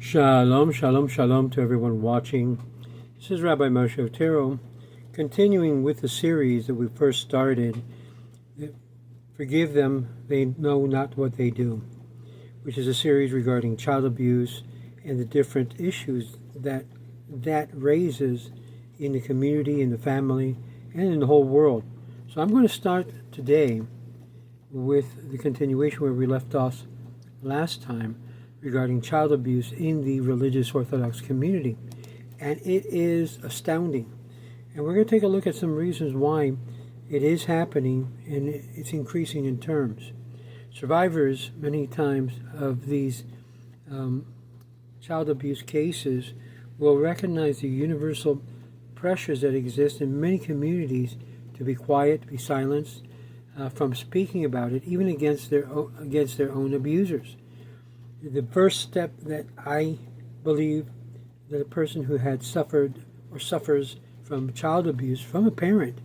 Shalom, shalom, shalom to everyone watching. This is Rabbi Moshe Otero, continuing with the series that we first started, Forgive Them, They Know Not What They Do, which is a series regarding child abuse and the different issues that raises in the community, in the family, and in the whole world. So I'm going to start today with the continuation where we left off last time, regarding child abuse in the religious Orthodox community. And it is astounding. And we're going to take a look at some reasons why it is happening and it's increasing in terms. Survivors, many times, of these child abuse cases will recognize the universal pressures that exist in many communities to be quiet, to be silenced, from speaking about it, even against their own abusers. The first step that I believe that a person who had suffered or suffers from child abuse from a parent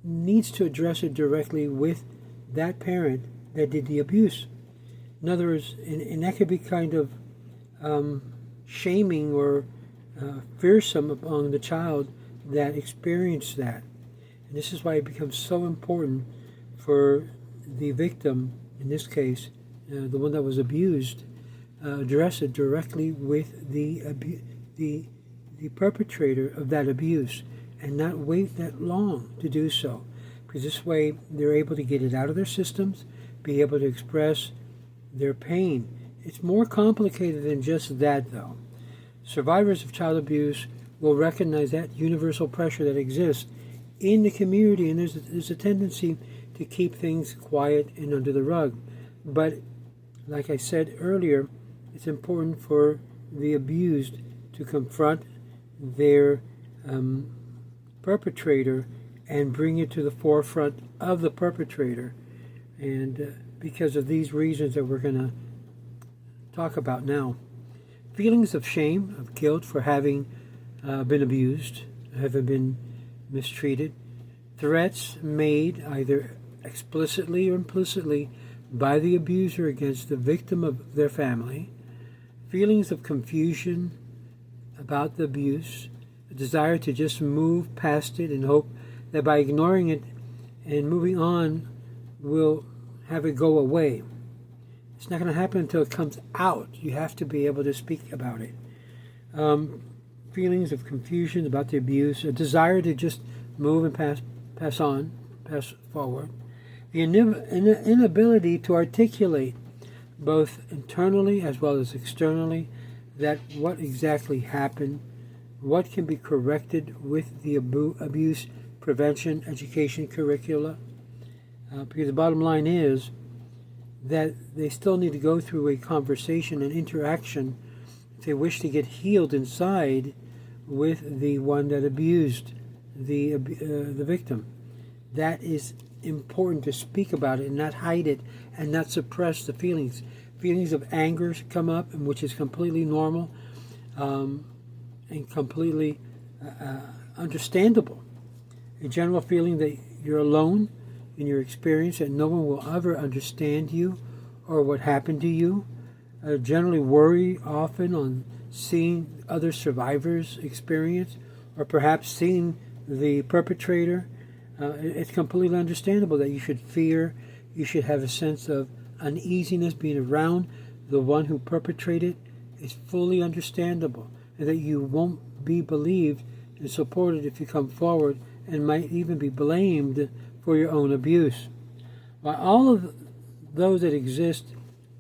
needs to address it directly with that parent that did the abuse. In other words, and that could be kind of shaming or fearsome upon the child that experienced that. And this is why it becomes so important for the victim, in this case, the one that was abused, address it directly with the perpetrator of that abuse, and not wait that long to do so, because this way they're able to get it out of their systems, be able to express their pain. It's more complicated than just that, though. Survivors of child abuse will recognize that universal pressure that exists in the community, and there's a tendency to keep things quiet and under the rug. But like I said earlier, it's important for the abused to confront their perpetrator and bring it to the forefront of the perpetrator. And because of these reasons that we're going to talk about now. Feelings of shame, of guilt for having been abused, having been mistreated. Threats made either explicitly or implicitly by the abuser against the victim of their family, feelings of confusion about the abuse, a desire to just move past it and hope that by ignoring it and moving on will have it go away. It's not going to happen until it comes out. You have to be able to speak about it. Feelings of confusion about the abuse, a desire to just move and pass forward. The inability to articulate, both internally as well as externally, that what exactly happened, what can be corrected with the abuse prevention education curricula. Because the bottom line is that they still need to go through a conversation and interaction if they wish to get healed inside with the one that abused the victim. That is important to speak about it and not hide it and not suppress the feelings. Feelings of anger come up, which is completely normal and completely understandable. A general feeling that you're alone in your experience, that no one will ever understand you or what happened to you. Generally worry often on seeing other survivors experience, or perhaps seeing the perpetrator. It's completely understandable that you should fear, you should have a sense of uneasiness being around the one who perpetrated. It's fully understandable, and that you won't be believed and supported if you come forward, and might even be blamed for your own abuse. While all of those that exist,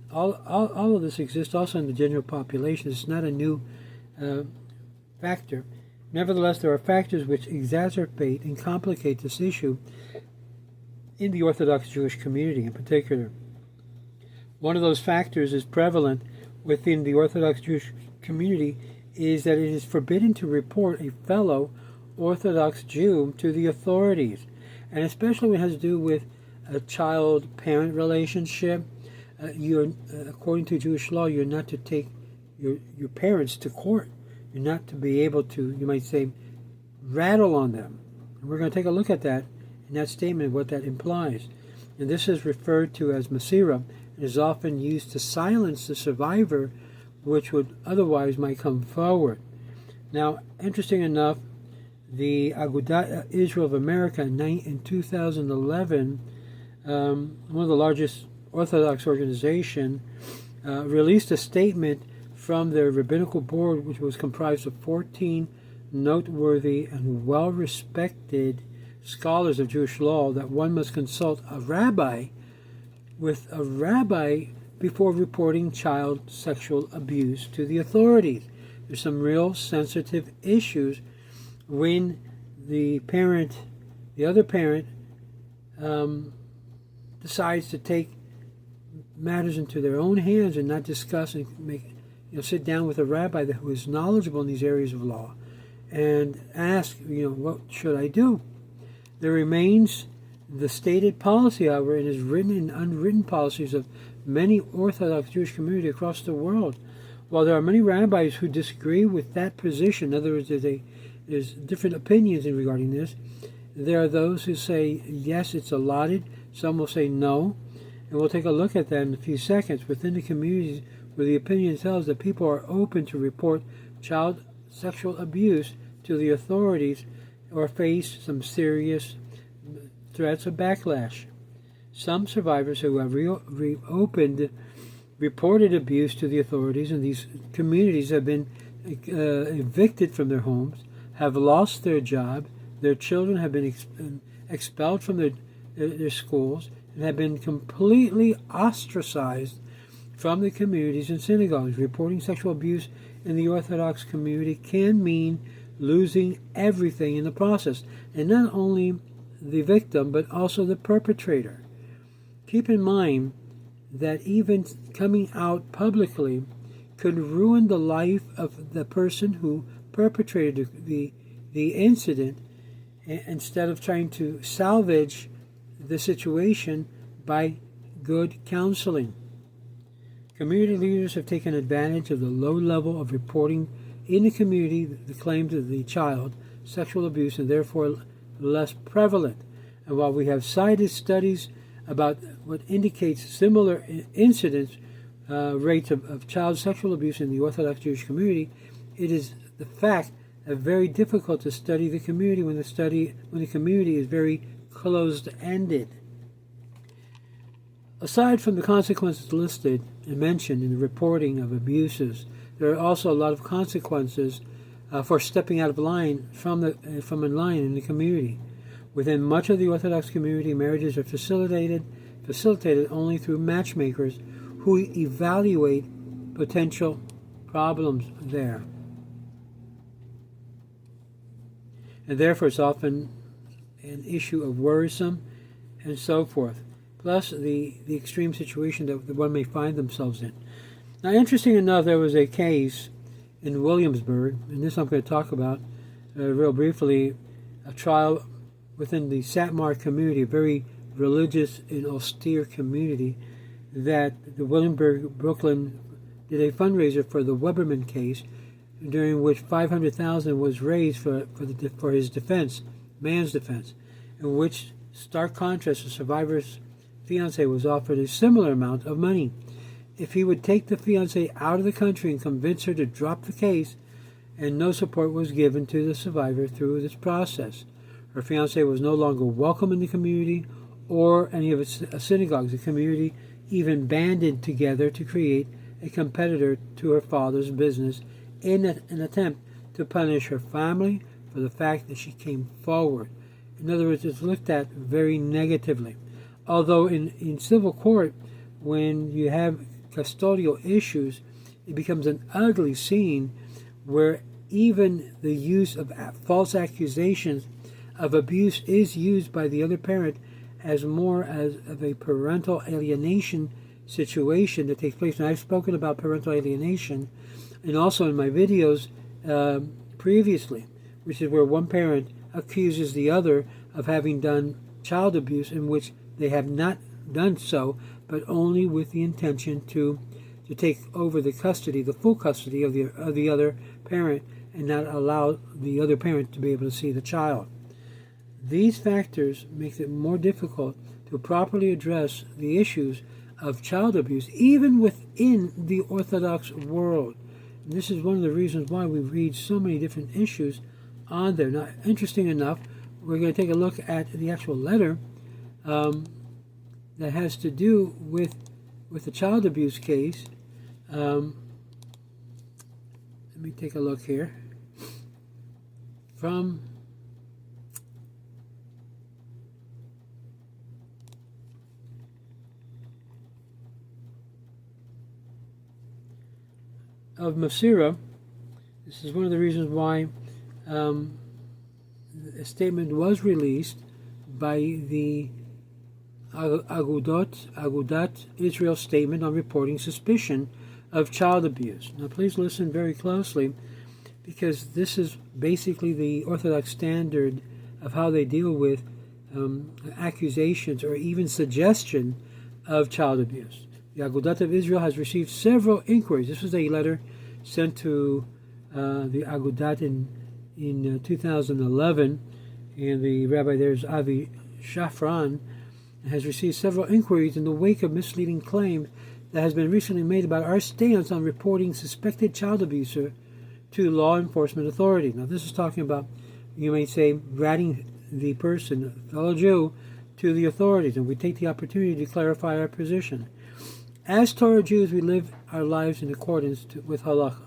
all of this exists also in the general population. It's not a new factor. Nevertheless, there are factors which exacerbate and complicate this issue in the Orthodox Jewish community in particular. One of those factors is prevalent within the Orthodox Jewish community is that it is forbidden to report a fellow Orthodox Jew to the authorities, and especially when it has to do with a child-parent relationship. According to Jewish law, you're not to take your parents to court. You're not to be able to, you might say, rattle on them. And we're going to take a look at that in that statement, what that implies. And this is referred to as Masira, and is often used to silence the survivor which would otherwise might come forward. Now, interesting enough, the Agudat Israel of America in 2011, one of the largest Orthodox organization, released a statement from their rabbinical board, which was comprised of 14 noteworthy and well-respected scholars of Jewish law, that one must consult a rabbi before reporting child sexual abuse to the authorities. There's some real sensitive issues when the other parent, decides to take matters into their own hands and not discuss and sit down with a rabbi who is knowledgeable in these areas of law and ask, what should I do? There remains the stated policy, however, and is written and unwritten policies of many Orthodox Jewish community across the world. While there are many rabbis who disagree with that position, in other words, there's different opinions in regarding this, there are those who say, yes, it's allotted. Some will say no. And we'll take a look at that in a few seconds. Within the communities where the opinion tells that people are open to report child sexual abuse to the authorities or face some serious threats of backlash. Some survivors who have reported abuse to the authorities in these communities have been evicted from their homes, have lost their job, their children have been expelled from their schools, and have been completely ostracized from the communities and synagogues. Reporting sexual abuse in the Orthodox community can mean losing everything in the process, and not only the victim, but also the perpetrator. Keep in mind that even coming out publicly could ruin the life of the person who perpetrated the incident, instead of trying to salvage the situation by good counseling. Community leaders have taken advantage of the low level of reporting in the community, the claims of the child sexual abuse, and therefore less prevalent. And while we have cited studies about what indicates similar incidence rates of child sexual abuse in the Orthodox Jewish community, it is the fact that very difficult to study the community when the community is very closed-ended. Aside from the consequences listed and mentioned in the reporting of abuses, there are also a lot of consequences for stepping out of line from in line in the community. Within much of the Orthodox community, marriages are facilitated only through matchmakers who evaluate potential problems there. And therefore it's often an issue of worrisome and so forth. Plus the extreme situation that one may find themselves in. Now, interesting enough, there was a case in Williamsburg, and this I'm going to talk about real briefly, a trial within the Satmar community, a very religious and austere community, that the Williamsburg, Brooklyn, did a fundraiser for the Weberman case, during which $500,000 was raised for his defense, man's defense, in which, stark contrast, the survivor's fiance was offered a similar amount of money if he would take the fiancée out of the country and convince her to drop the case, and no support was given to the survivor through this process. Her fiancé was no longer welcome in the community or any of its synagogues. The community even banded together to create a competitor to her father's business in an attempt to punish her family for the fact that she came forward. In other words, it's looked at very negatively. Although in civil court, when you have custodial issues, it becomes an ugly scene where even the use of false accusations of abuse is used by the other parent as more as of a parental alienation situation that takes place. And I've spoken about parental alienation, and also in my videos previously, which is where one parent accuses the other of having done child abuse, in which they have not done so, but only with the intention to take over the custody, the full custody of the other parent, and not allow the other parent to be able to see the child. These factors make it more difficult to properly address the issues of child abuse, even within the Orthodox world. And this is one of the reasons why we read so many different issues on there. Now, interesting enough, we're going to take a look at the actual letter that has to do with the child abuse case. Let me take a look here. From of Masira. This is one of the reasons why a statement was released by the Agudat Israel statement on reporting suspicion of child abuse. Now please listen very closely, because this is basically the Orthodox standard of how they deal with accusations or even suggestion of child abuse. The Agudat of Israel has received several inquiries. This was a letter sent to the Agudat in 2011, and the rabbi there is Avi Shafran, has received several inquiries in the wake of misleading claims that has been recently made about our stance on reporting suspected child abuser to law enforcement authorities. Now this is talking about, you may say, ratting the person, fellow Jew, to the authorities, and we take the opportunity to clarify our position. As Torah Jews, we live our lives in accordance with halakha.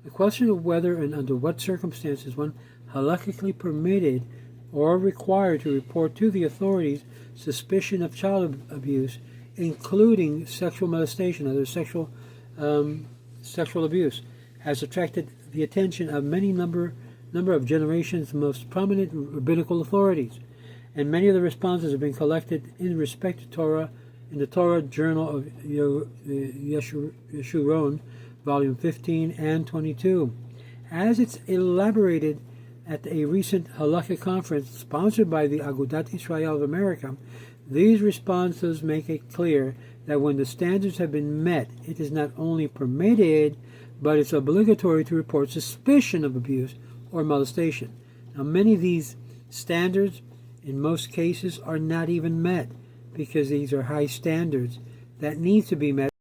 The question of whether and under what circumstances one halakhically permitted or required to report to the authorities suspicion of child abuse, including sexual molestation, other sexual abuse, has attracted the attention of many number of generations' most prominent rabbinical authorities, and many of the responses have been collected in respect to Torah in the Torah Journal of Yeshurun, volume 15 and 22. As it's elaborated at a recent halakha conference sponsored by the Agudat Israel of America, these responses make it clear that when the standards have been met, it is not only permitted, but it's obligatory to report suspicion of abuse or molestation. Now, many of these standards, in most cases, are not even met, because these are high standards that need to be met.